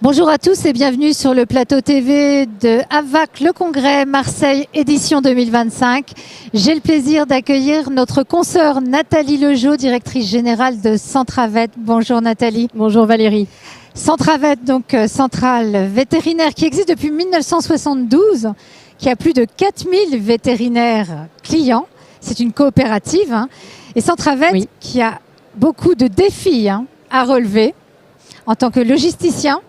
Bonjour à tous et bienvenue sur le plateau TV de AVAC Le Congrès Marseille édition 2025. J'ai le plaisir d'accueillir notre consoeur Nathalie Lejeau, directrice générale de Centravet. Bonjour Nathalie. Bonjour Valérie. Centravet, donc centrale vétérinaire qui existe depuis 1972, qui a plus de 4000 vétérinaires clients. C'est une coopérative. Et Centravet qui a beaucoup de défis à relever en tant que logisticien,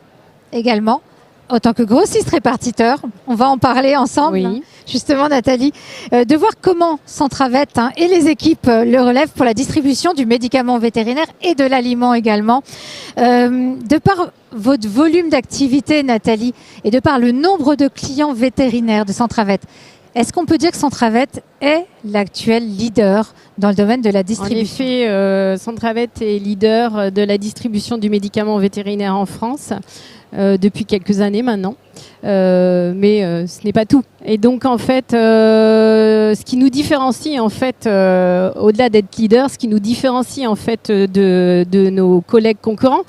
également, en tant que grossiste répartiteur. On va en parler ensemble, justement Nathalie, de voir comment Centravet et les équipes le relèvent pour la distribution du médicament vétérinaire et de l'aliment également. De par votre volume d'activité Nathalie et de par le nombre de clients vétérinaires de Centravet, est-ce qu'on peut dire que Centravet est l'actuel leader dans le domaine de la distribution? En effet, Centravet est leader de la distribution du médicament vétérinaire en France depuis quelques années maintenant. Mais ce n'est pas tout. Et donc en fait, ce qui nous différencie en fait, au-delà d'être leader, ce qui nous différencie en fait de nos collègues concurrents,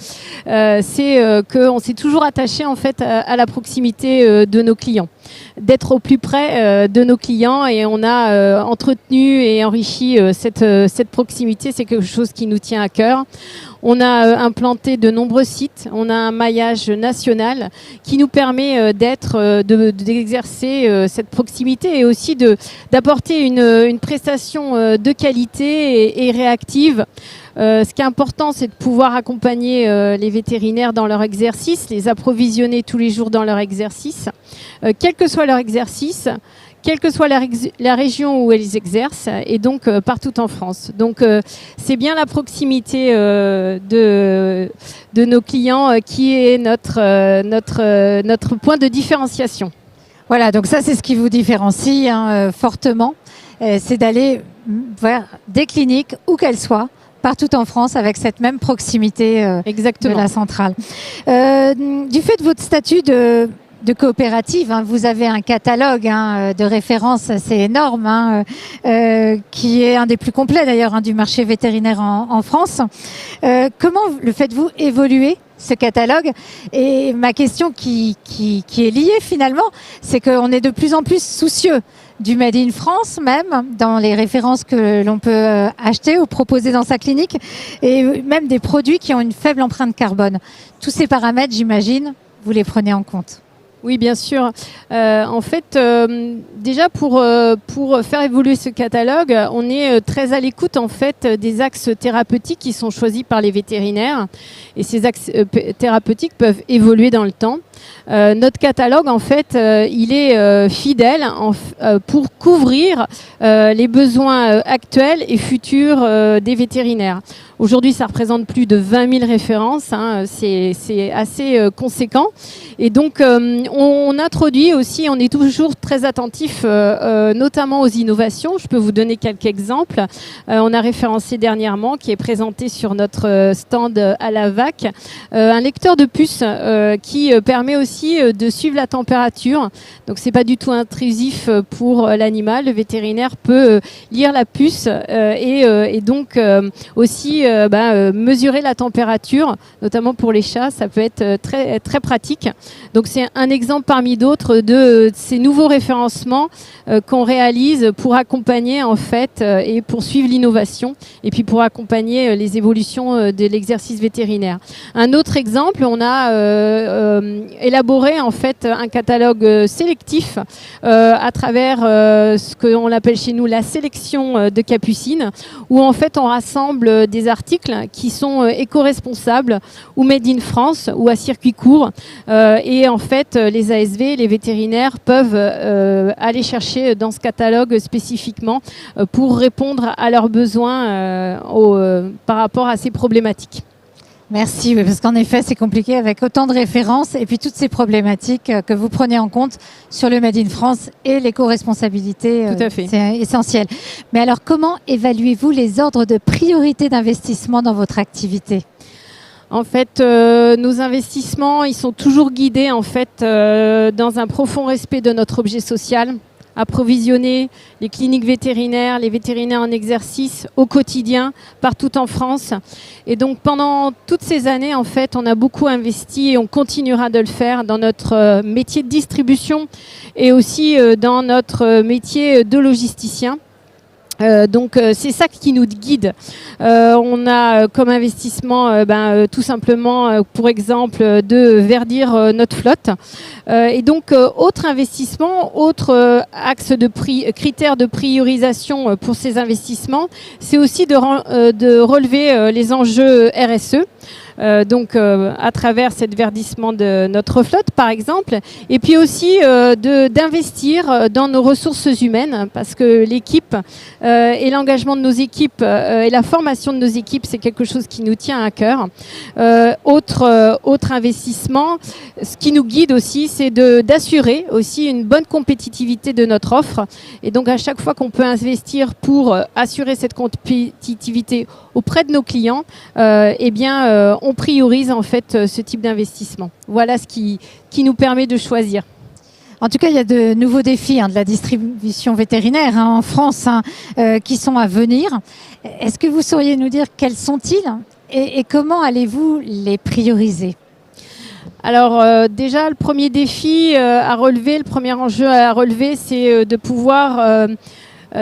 c'est qu'on s'est toujours attaché en fait à la proximité de nos clients, d'être au plus près de nos clients, et on a entretenu et enrichi cette proximité. C'est quelque chose qui nous tient à cœur. On a implanté de nombreux sites, on a un maillage national qui nous permet d'exercer cette proximité et aussi d'apporter une prestation de qualité et réactive. Ce qui est important, c'est de pouvoir accompagner les vétérinaires dans leur exercice, les approvisionner tous les jours dans leur exercice, quel que soit leur exercice, quelle que soit la région où elles exercent, et donc partout en France. Donc c'est bien la proximité de nos clients qui est notre point de différenciation. Voilà, donc ça c'est ce qui vous différencie fortement, c'est d'aller vers des cliniques, où qu'elles soient, partout en France, avec cette même proximité de la centrale. Du fait de votre statut de coopérative, vous avez un catalogue de références assez énorme, qui est un des plus complets d'ailleurs du marché vétérinaire en France. Comment le faites-vous évoluer ce catalogue? Et ma question qui est liée finalement, c'est qu'on est de plus en plus soucieux du Made in France même, dans les références que l'on peut acheter ou proposer dans sa clinique, et même des produits qui ont une faible empreinte carbone. Tous ces paramètres, j'imagine, vous les prenez en compte. Oui, bien sûr. En fait, déjà pour faire évoluer ce catalogue, on est très à l'écoute en fait des axes thérapeutiques qui sont choisis par les vétérinaires, et ces axes thérapeutiques peuvent évoluer dans le temps. Notre catalogue, en fait, il est fidèle pour couvrir les besoins actuels et futurs des vétérinaires. Aujourd'hui, ça représente plus de 20 000 références, c'est assez conséquent. Et donc, on introduit aussi, on est toujours très attentif, notamment aux innovations. Je peux vous donner quelques exemples. On a référencé dernièrement, qui est présenté sur notre stand à l'AVAC, un lecteur de puce qui permet aussi de suivre la température. Donc, c'est pas du tout intrusif pour l'animal. Le vétérinaire peut lire la puce et donc aussi mesurer la température, notamment pour les chats. Ça peut être très, très pratique. Donc c'est un exemple parmi d'autres de ces nouveaux référencements qu'on réalise pour accompagner en fait et pour suivre l'innovation, et puis pour accompagner les évolutions de l'exercice vétérinaire. Un autre exemple, on a élaboré en fait un catalogue sélectif à travers ce qu'on appelle chez nous la sélection de Capucine, où en fait on rassemble des articles qui sont éco-responsables ou made in France ou à circuit court, et en fait les ASV, les vétérinaires peuvent aller chercher dans ce catalogue spécifiquement pour répondre à leurs besoins par rapport à ces problématiques. Merci, parce qu'en effet, c'est compliqué avec autant de références et puis toutes ces problématiques que vous prenez en compte sur le Made in France et l'éco-responsabilité. Tout à fait. C'est essentiel. Mais alors, comment évaluez-vous les ordres de priorité d'investissement dans votre activité ? En fait, nos investissements, ils sont toujours guidés en fait dans un profond respect de notre objet social. approvisionner les cliniques vétérinaires, les vétérinaires en exercice au quotidien, partout en France. Et donc pendant toutes ces années, en fait, on a beaucoup investi et on continuera de le faire dans notre métier de distribution et aussi dans notre métier de logisticien. Donc c'est ça qui nous guide. On a comme investissement tout simplement pour exemple de verdir notre flotte. Et donc autre investissement, autre axe de critère de priorisation pour ces investissements, c'est aussi de relever les enjeux RSE. À travers cet verdissement de notre flotte par exemple, et puis aussi d'investir dans nos ressources humaines, parce que l'équipe et l'engagement de nos équipes et la formation de nos équipes, c'est quelque chose qui nous tient à cœur. Autre investissement, ce qui nous guide aussi, c'est d'assurer aussi une bonne compétitivité de notre offre, et donc à chaque fois qu'on peut investir pour assurer cette compétitivité auprès de nos clients, on priorise en fait ce type d'investissement. Voilà ce qui nous permet de choisir. En tout cas, il y a de nouveaux défis de la distribution vétérinaire en France qui sont à venir. Est-ce que vous sauriez nous dire quels sont-ils et comment allez-vous les prioriser ? Alors déjà, le premier défi à relever, le premier enjeu à relever, c'est de pouvoir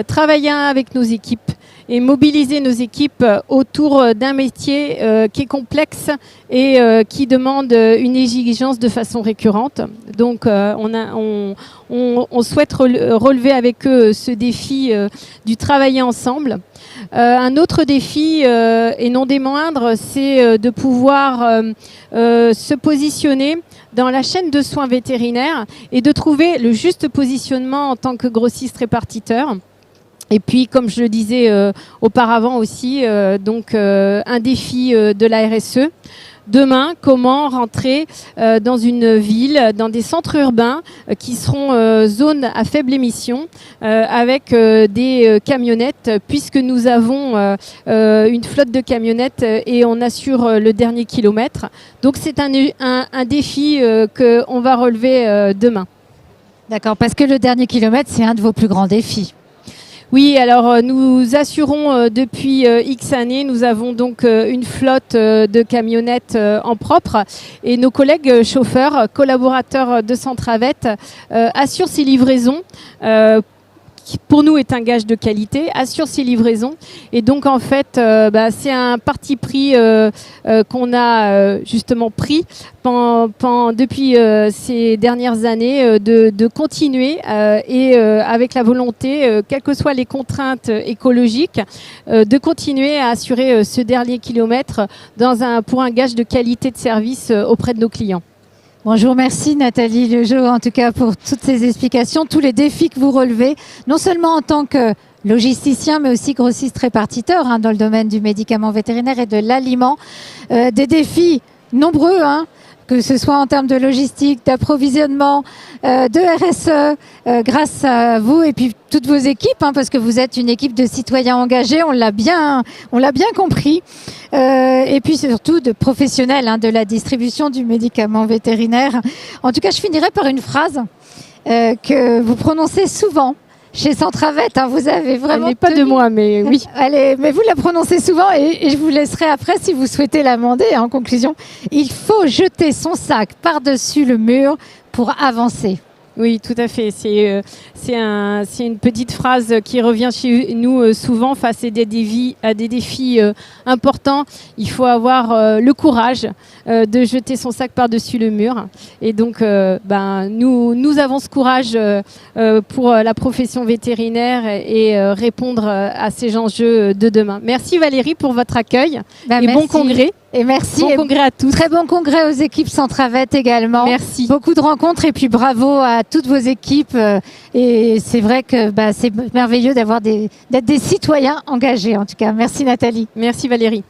travailler avec nos équipes et mobiliser nos équipes autour d'un métier qui est complexe et qui demande une exigence de façon récurrente. Donc on souhaite relever avec eux ce défi du travailler ensemble. Un autre défi, et non des moindres, c'est de pouvoir se positionner dans la chaîne de soins vétérinaires et de trouver le juste positionnement en tant que grossiste répartiteur. Et puis, comme je le disais auparavant aussi, un défi de la RSE. Demain, comment rentrer dans une ville, dans des centres urbains qui seront zones à faible émission, avec des camionnettes, puisque nous avons une flotte de camionnettes et on assure le dernier kilomètre. Donc c'est un défi qu'on va relever demain. D'accord, parce que le dernier kilomètre, c'est un de vos plus grands défis. Oui, alors nous assurons depuis X années, nous avons donc une flotte de camionnettes en propre et nos collègues chauffeurs, collaborateurs de Centravet assurent ces livraisons. Qui pour nous est un gage de qualité, assure ces livraisons. Et donc en fait, c'est un parti pris qu'on a justement pris depuis ces dernières années de continuer et avec la volonté, quelles que soient les contraintes écologiques, de continuer à assurer ce dernier kilomètre pour un gage de qualité de service auprès de nos clients. Bon, je vous remercie Nathalie Lejeau en tout cas pour toutes ces explications, tous les défis que vous relevez, non seulement en tant que logisticien mais aussi grossiste répartiteur dans le domaine du médicament vétérinaire et de l'aliment. Des défis nombreux, que ce soit en termes de logistique, d'approvisionnement, de RSE, grâce à vous et puis toutes vos équipes, parce que vous êtes une équipe de citoyens engagés, on l'a bien compris. Et puis surtout de professionnels de la distribution du médicament vétérinaire. En tout cas, je finirai par une phrase que vous prononcez souvent chez Centravet. Vous avez vraiment... Elle n'est pas de moi, mais oui. Mais vous la prononcez souvent et je vous laisserai après si vous souhaitez l'amender. En conclusion, il faut jeter son sac par-dessus le mur pour avancer. Oui, tout à fait. C'est une petite phrase qui revient chez nous souvent face à des défis importants. Il faut avoir le courage de jeter son sac par-dessus le mur. Et donc, nous avons ce courage pour la profession vétérinaire et répondre à ces enjeux de demain. Merci Valérie pour votre accueil et merci. Bon congrès. Et merci. Bon congrès à tous. Très bon congrès aux équipes Centravet également. Merci. Beaucoup de rencontres et puis bravo à toutes vos équipes. Et c'est vrai que c'est merveilleux d'être des citoyens engagés en tout cas. Merci Nathalie. Merci Valérie.